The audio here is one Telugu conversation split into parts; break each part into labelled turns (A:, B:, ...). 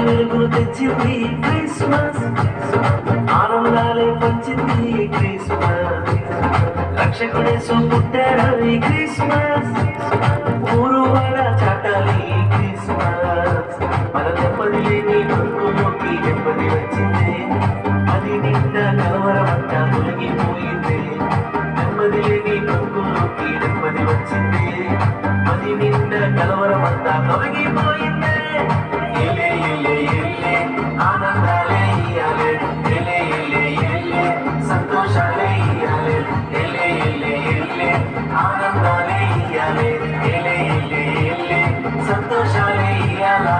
A: వెలుగులు తెచ్చింది క్రిస్మస్, ఆనందాలే పంచింది క్రిస్మస్, రక్షకుడేసు పుట్టాడు ఈ క్రిస్మస్, ఊరు వాడ చాటాలి క్రిస్మస్, మన నెమ్మది లేని బతుకులోకి నెమ్మది వచ్చింది, అది నిండా కలవరమంతా తొలగిపోయింది, నెమ్మది లేని బతుకులోకి నెమ్మది వచ్చింది, అది నిండా కలవరమంతా తొలగిపోయింది. ఎలే ఎలే ఎలే ఆనందాలే ఇయ్యాలే, ఎలే ఎలే ఎలే సంతోషాలే ఇయ్యాలే, ఎలే ఎలే ఎలే ఆనందాలే ఇయ్యాలే, ఎలే ఎలే ఎలే సంతోషాలే ఇయ్యాలా.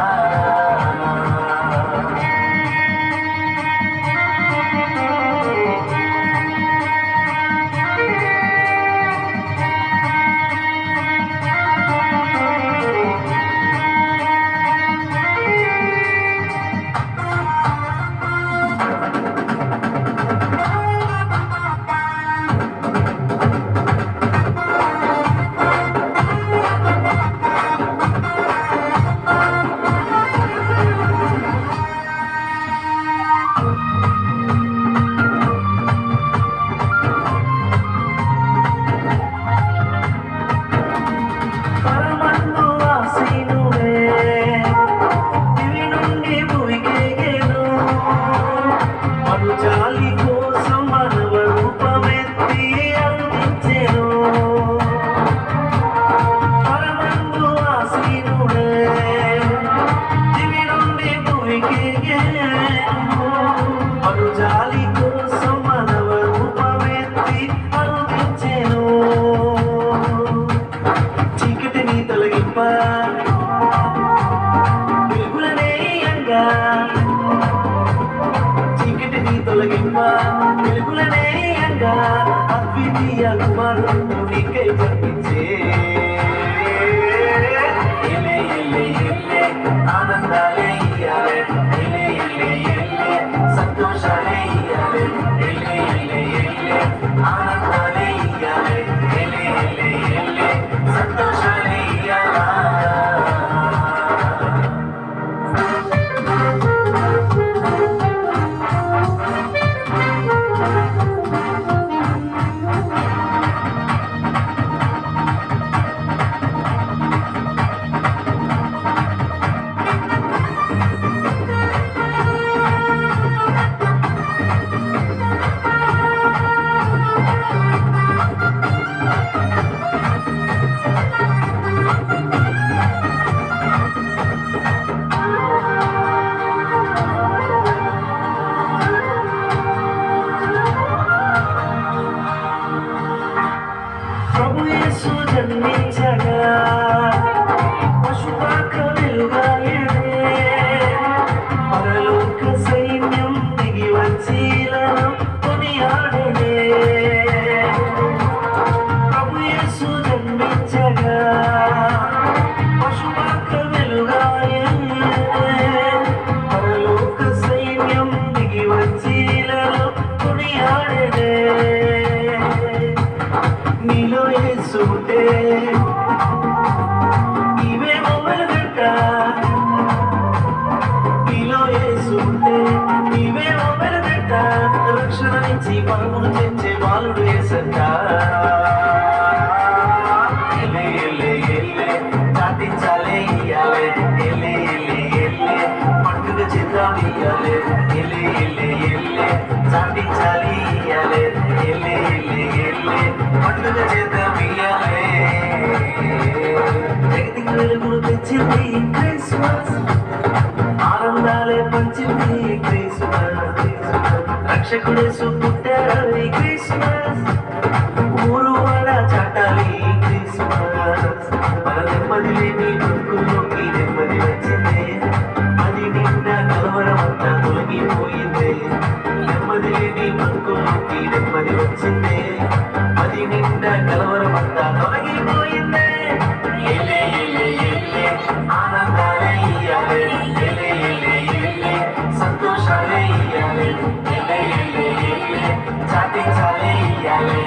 A: జాలి కోసం మానవ రూపమెత్తి అందించెను, పరమందు ఆసీనుడే దివి నుండి భూమికెగెను, మను జాలి కోసం మానవ రూపమెత్తి అందించెను, చీకటిని తొలగింప వెలుగులనే ఇయ్యంగా, తొలగింప వెలుగులనే ఇయ్యంగా, అద్వితీయ కుమారుడు నీకై జన్మించే, ఎలే ఎలే ఎలే ఆనందాలే ఇయ్యాలే, ఎలే ఎలే ఎలే సంతోషాలే ఇయ్యాలే, ఎలే ఎలే ఎలే ఆనందాలే ఇయ్యాలే, ఎలే ఎలే ఎలే సంతోషాలే ఇయ్యాలా. యేసు జన్మించగా పశుపాక వెలుగాయనే, పరలోక సైన్యం దిగి వచ్చీలను కొనియాడనే, ప్రభు యేసు జన్మించగా పశుపాక వెలుగాయనే, పరలోక సైన్యం దిగి వచ్చీలను కొనియాడనే, నీలో యేసు ఉంటే నీవేమో వెలుగంట, నీలో యేసు ఉంటే నీవేమో వెలుగంట, రక్షణ నుంచి పరమును తెచ్చే బాలుడు యేసంట, ఎలే ఎలే ఎలే చాటించాలే ఇయ్యాలే, ఎలే ఎలే ఎలే పండుగ చేద్దాం ఇయ్యాలే, ఎలే ఎలే ఎలే చాటించాలి ఇయ్యాలే, ఎలే ఎలే ఎలే పండుగ చేద్దాం ఇయ్యాలే. జగతికి వెలుగులు తెచ్చింది క్రిస్మస్, ఆనందాలే పంచింది క్రిస్మస్, రక్షకుడేసు పుట్టాడు ఈ క్రిస్మస్, ఊరు వాడ చాటాలి క్రిస్మస్, మన నెమ్మది లేని బతుకుల్లోకి నెమ్మది వచ్చింది, అది నిండా కలవరమంతా తొలగిపోయింది, నెమ్మది లేని బతుకుల్లోకి నెమ్మది వచ్చింది, అది నిండా కలవరమంతా తొలగిపోయింది. ఎలే ఎలే ఎలే ఆనందాలే ఇయ్యాలే, ఎలే ఎలే ఎలే సంతోషాలే ఇయ్యాలే, ఎలే ఎలే ఎలే చాటించాలే ఇయ్యాలే.